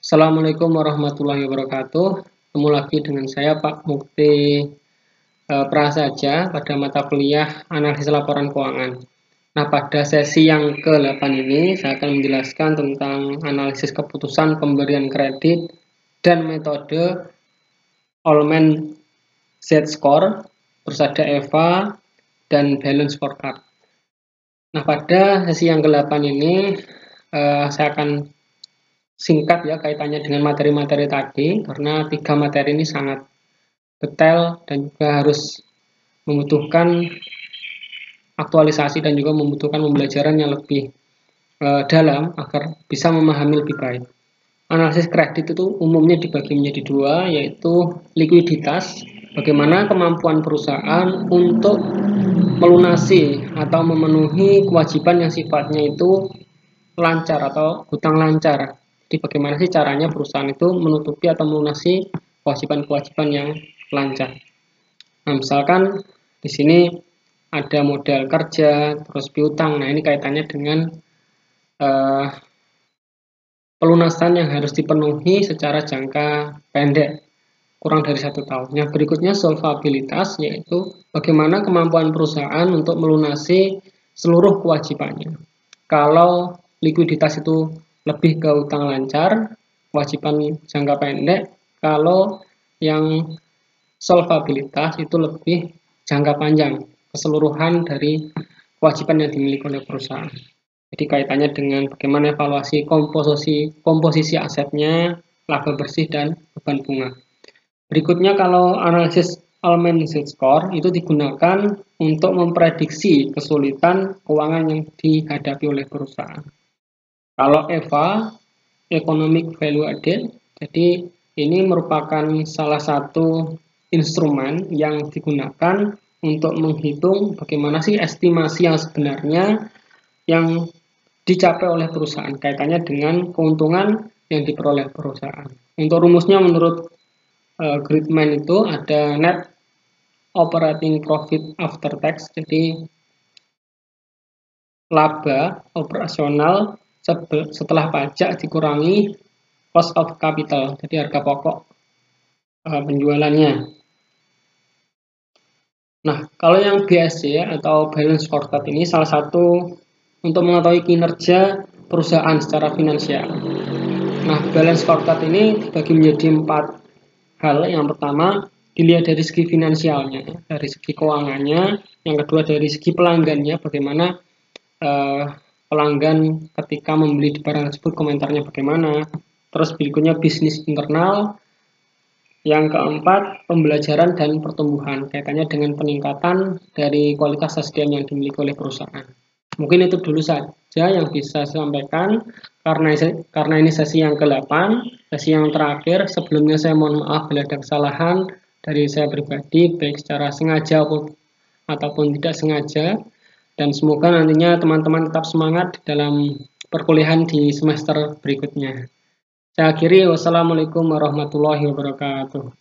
Assalamualaikum warahmatullahi wabarakatuh. Ketemu lagi dengan saya Pak Mukti Prasaja pada mata kuliah Analisis Laporan Keuangan. Nah, pada sesi yang ke-8 ini saya akan menjelaskan tentang analisis keputusan pemberian kredit dan metode Allman Z-Score, terus ada EVA dan Balance Scorecard. Nah, pada sesi yang ke-8 ini saya akan singkat ya kaitannya dengan materi-materi tadi, karena 3 materi ini sangat detail dan juga harus membutuhkan aktualisasi dan juga membutuhkan pembelajaran yang lebih dalam agar bisa memahami lebih baik. Analisis kredit itu umumnya dibagi menjadi 2, yaitu likuiditas, bagaimana kemampuan perusahaan untuk melunasi atau memenuhi kewajiban yang sifatnya itu lancar atau hutang lancar. Jadi bagaimana sih caranya perusahaan itu menutupi atau melunasi kewajiban-kewajiban yang lancar. Nah, misalkan di sini ada modal kerja, terus piutang. Nah, ini kaitannya dengan pelunasan yang harus dipenuhi secara jangka pendek, kurang dari 1 tahun. Yang berikutnya solvabilitas, yaitu bagaimana kemampuan perusahaan untuk melunasi seluruh kewajibannya. Kalau likuiditas itu lebih ke utang lancar, kewajiban jangka pendek. Kalau yang solvabilitas itu lebih jangka panjang, keseluruhan dari kewajiban yang dimiliki oleh perusahaan. Jadi kaitannya dengan bagaimana evaluasi komposisi asetnya, laba bersih, dan beban bunga. Berikutnya, kalau analisis Allman Z-Score itu digunakan untuk memprediksi kesulitan keuangan yang dihadapi oleh perusahaan. Kalau EVA, Economic Value Added, jadi ini merupakan salah satu instrumen yang digunakan untuk menghitung bagaimana sih estimasi yang sebenarnya yang dicapai oleh perusahaan, kaitannya dengan keuntungan yang diperoleh perusahaan. Untuk rumusnya menurut Gridman itu ada net operating profit after tax, jadi laba operasional setelah pajak dikurangi cost of capital, jadi harga pokok penjualannya. Nah, kalau yang BSC atau Balance Scorecard ini salah satu untuk mengetahui kinerja perusahaan secara finansial. Nah, Balance Scorecard ini dibagi menjadi 4 hal. Yang pertama, dilihat dari segi finansialnya, dari segi keuangannya. Yang kedua, dari segi pelanggannya, bagaimana pelanggan ketika membeli barang tersebut komentarnya bagaimana. Terus berikutnya bisnis internal. Yang keempat, pembelajaran dan pertumbuhan, kaitannya dengan peningkatan dari kualitas SDM yang dimiliki oleh perusahaan. Mungkin itu dulu saja yang bisa saya sampaikan, karena ini sesi yang ke-8, sesi yang terakhir. Sebelumnya saya mohon maaf bila ada kesalahan dari saya pribadi, baik secara sengaja ataupun tidak sengaja. Dan semoga nantinya teman-teman tetap semangat dalam perkuliahan di semester berikutnya. Saya akhiri, wassalamualaikum warahmatullahi wabarakatuh.